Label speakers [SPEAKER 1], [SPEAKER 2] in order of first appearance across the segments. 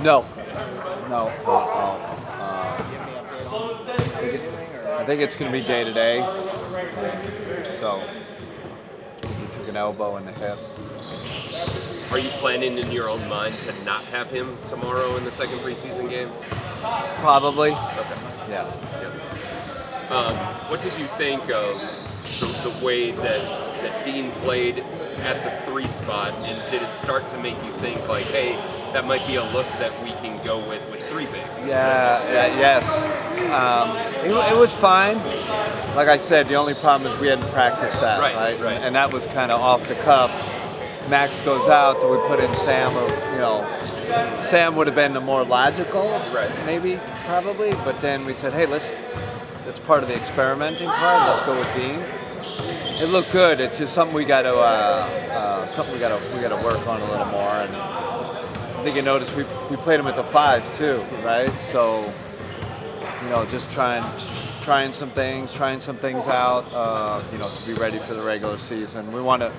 [SPEAKER 1] No, no. I think it's going to be day to day. So he took an elbow in the hip.
[SPEAKER 2] Are you planning in your own mind to not have him tomorrow in the second preseason game?
[SPEAKER 1] Probably.
[SPEAKER 2] Okay.
[SPEAKER 1] Yeah.
[SPEAKER 2] What did you think of the way that Dean played at the 3 spot, and did it start to make you think like, hey, that might be a look that we can go with 3 bigs?
[SPEAKER 1] Yes. It was fine. Like I said, the only problem is we hadn't practiced that,
[SPEAKER 2] Right.
[SPEAKER 1] And that was kind of off the cuff. Max goes out, do we put in Sam? Or Sam would have been the more logical, maybe, probably. But then we said, hey, that's part of the experimenting part. Let's go with Dean. It looked good. It's just something we got to work on a little more. And I think you noticed we played him at the 5 too, right? So just trying some things out, to be ready for the regular season. We want a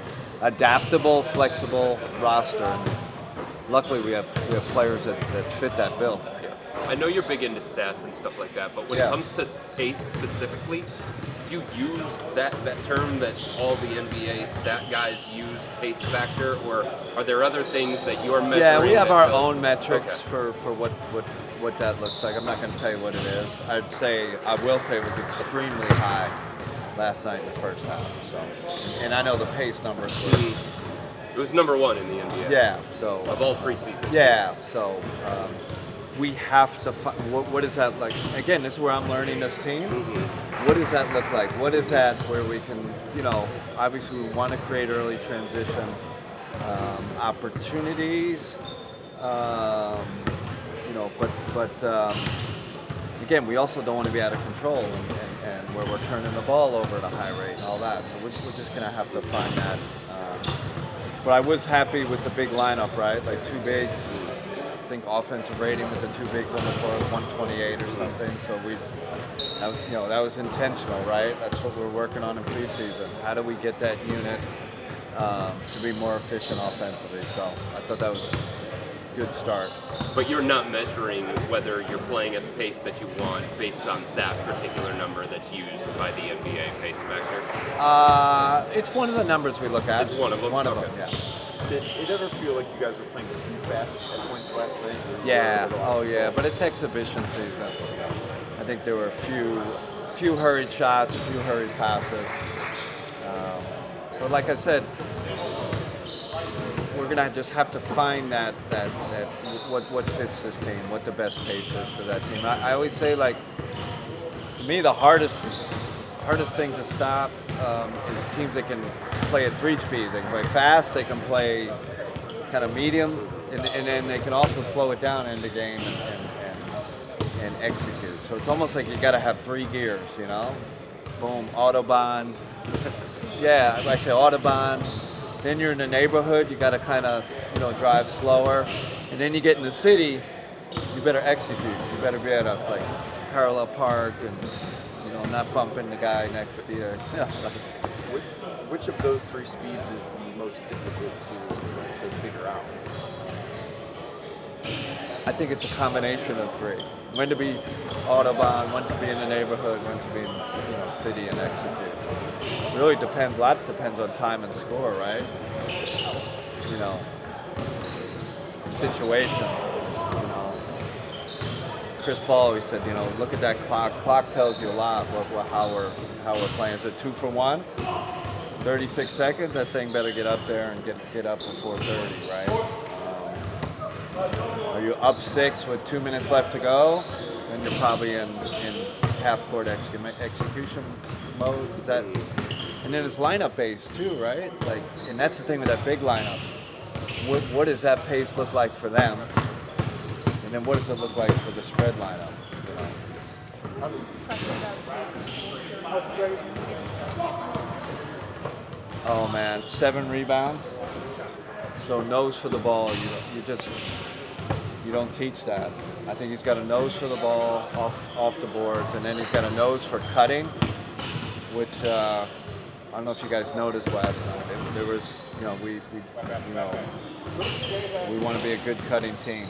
[SPEAKER 1] adaptable, flexible roster. And luckily, we have players that fit that bill.
[SPEAKER 2] Yeah. I know you're big into stats and stuff like that, but when it comes to pace specifically, do you use that term that all the NBA stat guys use, pace factor, or are there other things that you're measuring?
[SPEAKER 1] Yeah, we have our own metrics for what that looks like. I'm not going to tell you what it is. I will say it was extremely high last night in the first half. So, and I know the pace numbers were.
[SPEAKER 2] It was number 1 in the NBA.
[SPEAKER 1] Yeah. So
[SPEAKER 2] of all preseason.
[SPEAKER 1] Yeah. So we have to find what is that like? Again, this is where I'm learning this team. What does that look like? What is that where we can, obviously we want to create early transition opportunities. But again, we also don't want to be out of control and where we're turning the ball over at a high rate and all that. So we're just going to have to find that. But I was happy with the big lineup, right? Like 2 bigs. I think offensive rating with the 2 bigs on the floor was 128 or something. So that was intentional, right? That's what we're working on in preseason. How do we get that unit to be more efficient offensively? So I thought that was a good start.
[SPEAKER 2] But you're not measuring whether you're playing at the pace that you want based on that particular number that's used by the NBA pace factor?
[SPEAKER 1] It's one of the numbers we look at.
[SPEAKER 2] It's one of them?
[SPEAKER 1] One of them, yeah.
[SPEAKER 3] Did it ever feel like you guys were playing too fast at points last night?
[SPEAKER 1] Yeah, but it's exhibition season. I think there were a few hurried shots, a few hurried passes. So like I said, we're gonna just have to find that what fits this team, what the best pace is for that team. I always say, like, to me, the hardest thing to stop is teams that can play at 3 speeds. They can play fast, they can play kind of medium, and then they can also slow it down in the game and execute. So it's almost like you got to have 3 gears, Boom, Autobahn. Yeah, I say Autobahn. Then you're in the neighborhood, you got to kind of, drive slower. And then you get in the city, you better execute. You better be able to, like, parallel park and, not bumping the guy next to you.
[SPEAKER 3] Which of those 3 speeds is the most difficult to figure out?
[SPEAKER 1] I think it's a combination of 3. When to be Autobahn, when to be in the neighborhood, when to be in the city and execute. It really depends. A lot depends on time and score, right? Situation. Chris Paul always said, look at that clock. Clock tells you a lot. How we're playing. Is it 2 for 1? 36 seconds. That thing better get up there and get up before 30, right? Are you up 6 with 2 minutes left to go? Then you're probably in half-court execution mode. Is that? And then it's lineup based too, right? Like, and that's the thing with that big lineup. What does that pace look like for them? And then what does it look like for the spread lineup? Oh man, 7 rebounds. So nose for the ball. You don't teach that. I think he's got a nose for the ball off the boards, and then he's got a nose for cutting, which I don't know if you guys noticed last night. There was, we want to be a good cutting team.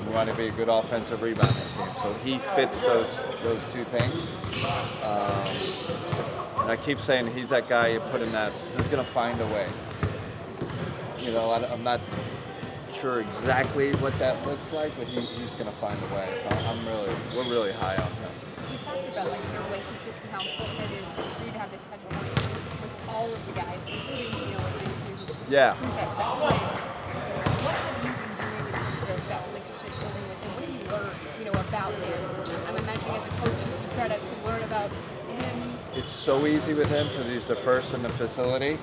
[SPEAKER 1] We want to be a good offensive rebounding team. So he fits those two things. And I keep saying he's that guy you put in that. He's going to find a way. You know, I'm not sure exactly what that looks like, but he's going to find a way. So we're really high on him.
[SPEAKER 4] You talked about like the relationships and how important it is for you to have the touch points with all of the guys, including with you two.
[SPEAKER 1] Yeah.
[SPEAKER 4] Who's that player? What have you been doing in terms of that relationship building with him? What have you learned, about him? I'm imagining as a coach, you try to learn about him.
[SPEAKER 1] It's so easy with him because he's the first in the facility.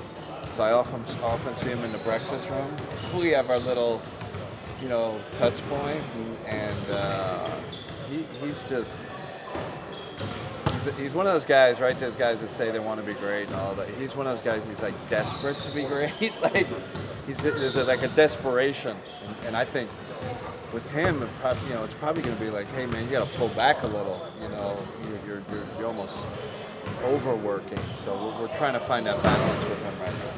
[SPEAKER 1] So I often see him in the breakfast room. We have our little, touch point, and he's one of those guys, right? There's guys that say they want to be great and all that. He's one of those guys. He's like desperate to be great. Like there's like a desperation, and I think with him, it's probably going to be like, hey man, you got to pull back a little. You're almost overworking. So we're trying to find that balance with him right now.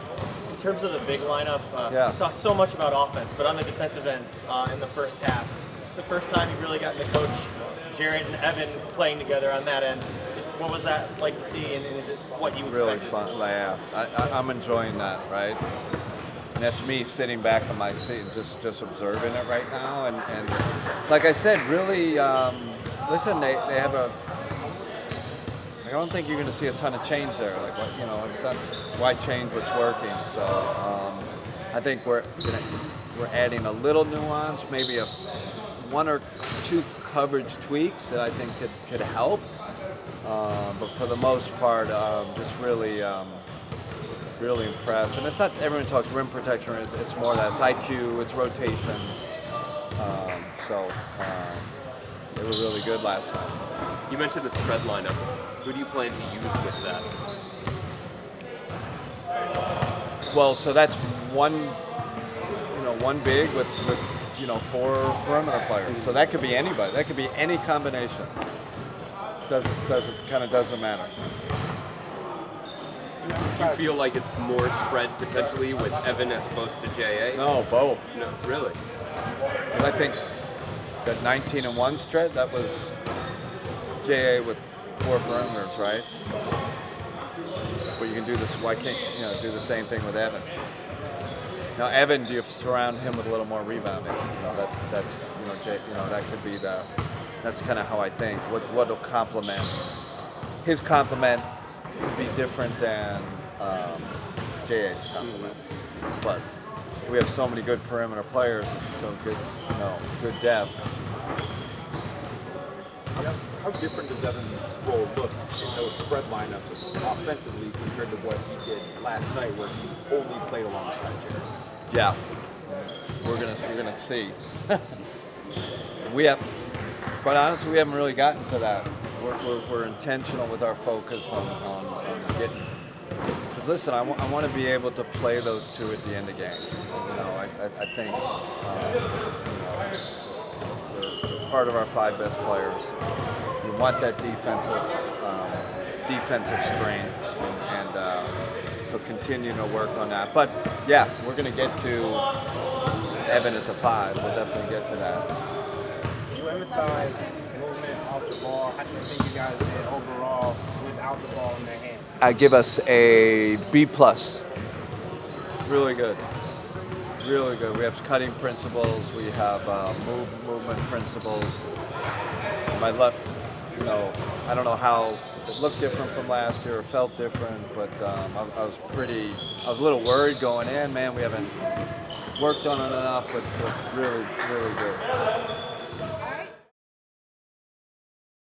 [SPEAKER 5] In terms of the big lineup,
[SPEAKER 1] Yeah.
[SPEAKER 5] we talk so much about offense, but on the defensive end, in the first half, it's the first time you've really gotten to coach Jared and Evan playing together on that end. Just what was that like to see, and is it what you expected?
[SPEAKER 1] Really fun. Yeah, I'm enjoying that, right? And that's me sitting back in my seat and just observing it right now. And like I said, really, listen, they have a. I don't think you're going to see a ton of change there. Like, it's not, why change what's working? So I think we're adding a little nuance, maybe one or two coverage tweaks that I think could help. But for the most part, just really impressed. And it's not everyone talks rim protection. It's more that it's IQ, it's rotations. They were really good last night.
[SPEAKER 2] You mentioned the spread lineup. Who do you plan to use with that?
[SPEAKER 1] Well, so that's one big with 4 perimeter players. So that could be anybody. That could be any combination. Doesn't matter.
[SPEAKER 2] Do you feel like it's more spread potentially with Evan as opposed to JA?
[SPEAKER 1] No, both.
[SPEAKER 2] No, really?
[SPEAKER 1] And I think that 19-1 stretch, that was JA with 4 perimeters, right? But you can do this. Why can't do the same thing with Evan? Now, Evan, do you surround him with a little more rebounding? That's that could be that's kind of how I think. What will complement his complement would be different than JA's complement, but we have so many good perimeter players and so good depth.
[SPEAKER 3] How different does Evan's role look in those spread lineups offensively compared to what he did last night, where he only played alongside Jared?
[SPEAKER 1] Yeah, you're gonna see. Quite honestly, we haven't really gotten to that. We're intentional with our focus on getting. Because listen, I want to be able to play those two at the end of games. I think they're part of our 5 best players. You want that defensive strength, and so continue to work on that. But yeah, we're going to get to Evan at the 5. We'll definitely get to that.
[SPEAKER 6] You emphasize movement off the ball. How do you think you guys did overall without the ball in their hands?
[SPEAKER 1] I give us a B+. Really good. Really good. We have cutting principles. We have movement principles. My luck, I don't know how it looked different from last year or felt different, but I was a little worried going in. Man, we haven't worked on it enough, but really, really good.